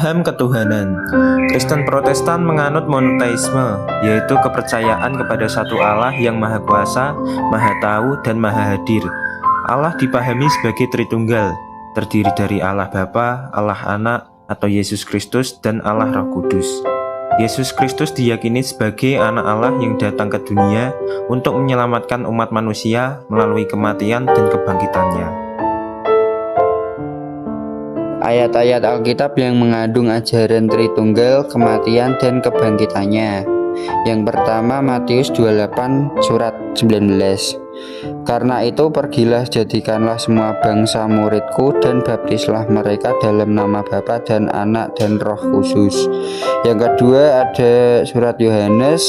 Paham ketuhanan. Kristen Protestan menganut monoteisme, yaitu kepercayaan kepada satu Allah yang Maha Kuasa, Maha Tahu, dan Maha Hadir. Allah dipahami sebagai Tritunggal, terdiri dari Allah Bapa, Allah Anak, atau Yesus Kristus, dan Allah Roh Kudus. Yesus Kristus diyakini sebagai anak Allah yang datang ke dunia untuk menyelamatkan umat manusia melalui kematian dan kebangkitannya. Ayat-ayat Alkitab yang mengandung ajaran Tritunggal, kematian, dan kebangkitannya. Yang pertama, Matius 28 surat 19. Karena itu pergilah, jadikanlah semua bangsa muridku, dan baptislah mereka dalam nama Bapa dan Anak dan Roh Kudus. Yang kedua ada surat Yohanes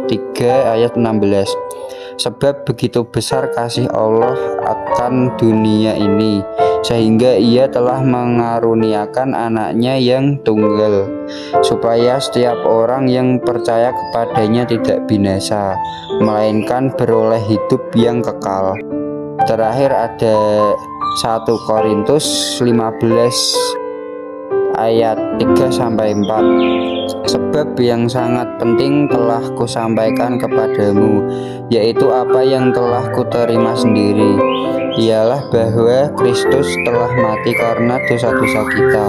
3 ayat 16. Sebab begitu besar kasih Allah akan dunia ini, sehingga Ia telah mengaruniakan anaknya yang tunggal, supaya setiap orang yang percaya kepadanya tidak binasa, melainkan beroleh hidup yang kekal. Terakhir ada 1 Korintus 15 ayat 3-4. Sebab yang sangat penting telah kusampaikan kepadamu, yaitu apa yang telah kuterima sendiri, ialah bahwa Kristus telah mati karena dosa-dosa kita,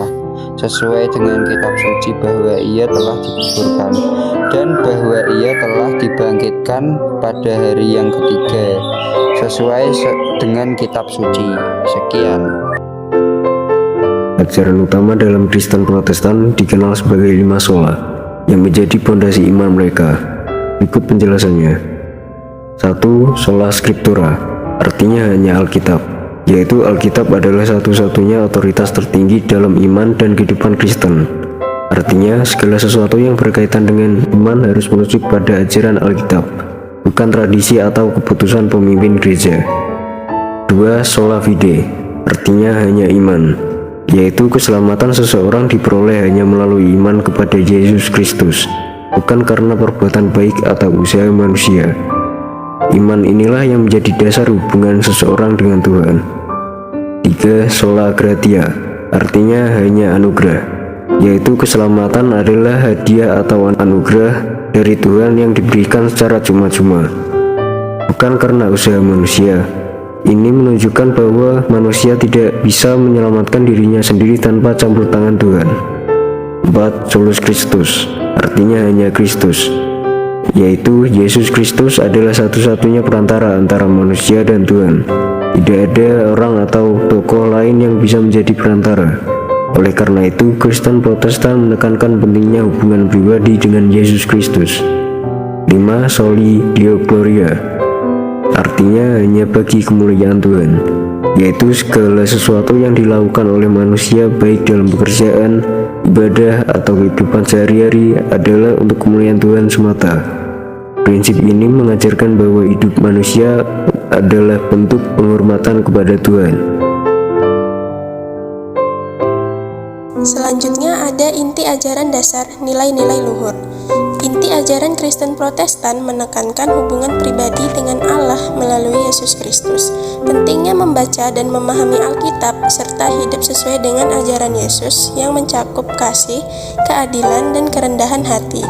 sesuai dengan kitab suci, bahwa Ia telah dikuburkan, dan bahwa Ia telah dibangkitkan pada hari yang ketiga, sesuai dengan kitab suci. Sekian. Ajaran utama dalam Kristen Protestan dikenal sebagai 5 sola yang menjadi pondasi iman mereka. Berikut penjelasannya. 1. Sola Scriptura, artinya hanya Alkitab, yaitu Alkitab adalah satu-satunya otoritas tertinggi dalam iman dan kehidupan Kristen. Artinya, segala sesuatu yang berkaitan dengan iman harus merujuk pada ajaran Alkitab, bukan tradisi atau keputusan pemimpin gereja. 2. Sola Fide, artinya hanya iman, yaitu keselamatan seseorang diperoleh hanya melalui iman kepada Yesus Kristus, bukan karena perbuatan baik atau usaha manusia. Iman inilah yang menjadi dasar hubungan seseorang dengan Tuhan. 3. Sola Gratia, artinya hanya anugerah, yaitu keselamatan adalah hadiah atau anugerah dari Tuhan yang diberikan secara cuma-cuma, bukan karena usaha manusia. Ini menunjukkan bahwa manusia tidak bisa menyelamatkan dirinya sendiri tanpa campur tangan Tuhan. 4. Solus Christus, artinya hanya Kristus, yaitu Yesus Kristus adalah satu-satunya perantara antara manusia dan Tuhan. Tidak ada orang atau tokoh lain yang bisa menjadi perantara. Oleh karena itu, Kristen Protestan menekankan pentingnya hubungan pribadi dengan Yesus Kristus. 5. Soli Deo Gloria, artinya hanya bagi kemuliaan Tuhan, yaitu segala sesuatu yang dilakukan oleh manusia baik dalam pekerjaan, ibadah, atau kehidupan sehari-hari adalah untuk kemuliaan Tuhan semata. Prinsip ini mengajarkan bahwa hidup manusia adalah bentuk penghormatan kepada Tuhan. Selanjutnya ada inti ajaran dasar, nilai-nilai luhur. Inti ajaran Kristen Protestan menekankan hubungan pribadi dengan Allah melalui Yesus Kristus. Pentingnya membaca dan memahami Alkitab serta hidup sesuai dengan ajaran Yesus yang mencakup kasih, keadilan, dan kerendahan hati.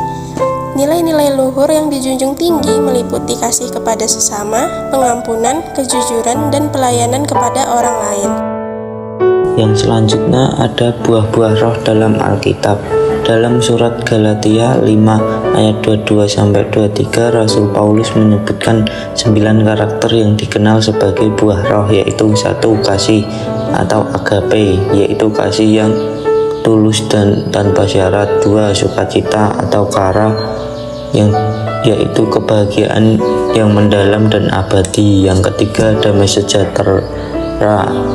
Nilai-nilai luhur yang dijunjung tinggi meliputi kasih kepada sesama, pengampunan, kejujuran, dan pelayanan kepada orang lain. Yang selanjutnya ada buah-buah roh dalam Alkitab. Dalam surat Galatia 5 ayat 22-23, Rasul Paulus menyebutkan 9 karakter yang dikenal sebagai buah roh, yaitu 1. Kasih atau agape, yaitu kasih yang tulus dan tanpa syarat. 2. Sukacita atau kara, yaitu kebahagiaan yang mendalam dan abadi. Yang ketiga, damai sejahtera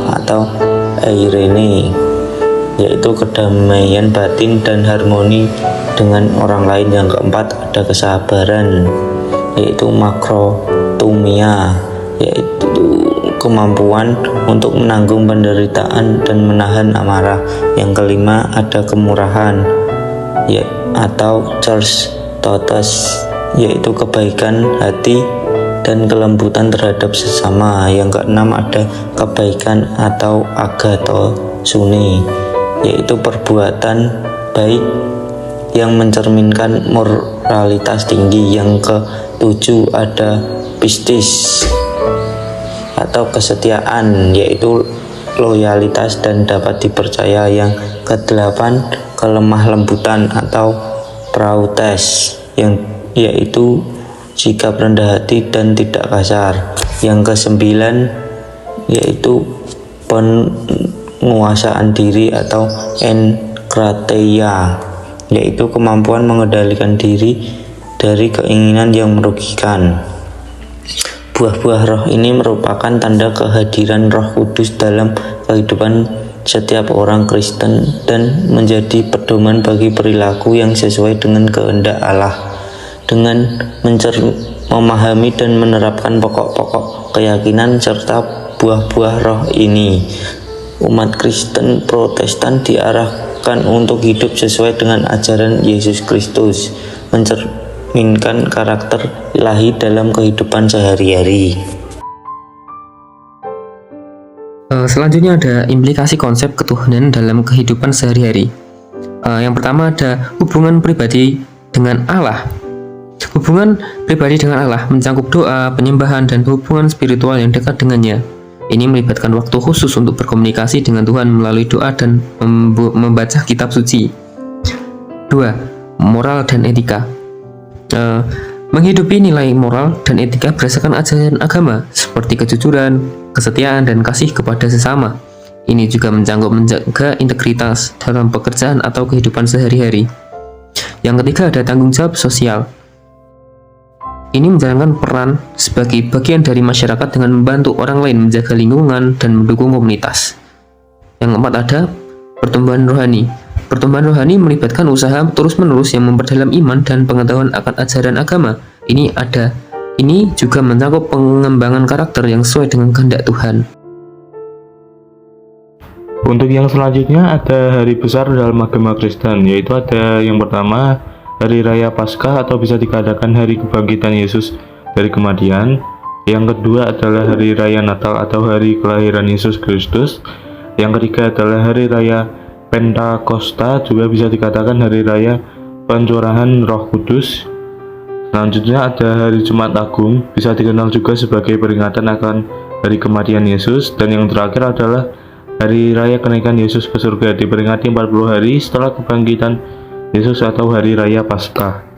atau eirene, yaitu kedamaian batin dan harmoni dengan orang lain. Yang keempat ada kesabaran, yaitu makrotumia, yaitu kemampuan untuk menanggung penderitaan dan menahan amarah. Yang kelima ada kemurahan, atau totes, yaitu kebaikan hati dan kelembutan terhadap sesama. Yang keenam ada kebaikan atau agathosune, yaitu perbuatan baik yang mencerminkan moralitas tinggi. Yang ketujuh ada pistis atau kesetiaan, yaitu loyalitas dan dapat dipercaya. Yang kedelapan kelemah lembutan atau prautes, yaitu sikap rendah hati dan tidak kasar. Yang kesembilan yaitu penguasaan diri atau enkrateia, yaitu kemampuan mengendalikan diri dari keinginan yang merugikan. Buah-buah roh ini merupakan tanda kehadiran Roh Kudus dalam kehidupan setiap orang Kristen dan menjadi pedoman bagi perilaku yang sesuai dengan kehendak Allah. Dengan memahami dan menerapkan pokok-pokok keyakinan serta buah-buah roh ini, umat Kristen Protestan diarahkan untuk hidup sesuai dengan ajaran Yesus Kristus, mencerminkan karakter ilahi dalam kehidupan sehari-hari. Selanjutnya ada implikasi konsep ketuhanan dalam kehidupan sehari-hari. Yang pertama ada hubungan pribadi dengan Allah. Hubungan pribadi dengan Allah mencakup doa, penyembahan, dan hubungan spiritual yang dekat dengannya. Ini melibatkan waktu khusus untuk berkomunikasi dengan Tuhan melalui doa dan membaca kitab suci. 2. Moral dan etika. Menghidupi nilai moral dan etika berdasarkan ajaran agama seperti kejujuran, kesetiaan, dan kasih kepada sesama. Ini juga mencakup menjaga integritas dalam pekerjaan atau kehidupan sehari-hari. Yang ketiga ada tanggung jawab sosial. Ini menjalankan peran sebagai bagian dari masyarakat dengan membantu orang lain menjaga lingkungan dan mendukung komunitas. Yang keempat ada pertumbuhan rohani. Pertumbuhan rohani melibatkan usaha terus-menerus yang memperdalam iman dan pengetahuan akan ajaran agama. Ini juga mencakup pengembangan karakter yang sesuai dengan kehendak Tuhan. Untuk yang selanjutnya ada hari besar dalam agama Kristen, yaitu ada yang pertama Hari Raya Paskah atau bisa dikatakan Hari Kebangkitan Yesus dari kematian. Yang kedua adalah Hari Raya Natal atau Hari Kelahiran Yesus Kristus. Yang ketiga adalah Hari Raya Pentakosta, juga bisa dikatakan Hari Raya Pencurahan Roh Kudus. Selanjutnya ada Hari Jumat Agung, bisa dikenal juga sebagai peringatan akan Hari Kematian Yesus. Dan yang terakhir adalah Hari Raya Kenaikan Yesus ke surga, diperingati 40 hari setelah kebangkitan Yesus atau Hari Raya Paskah.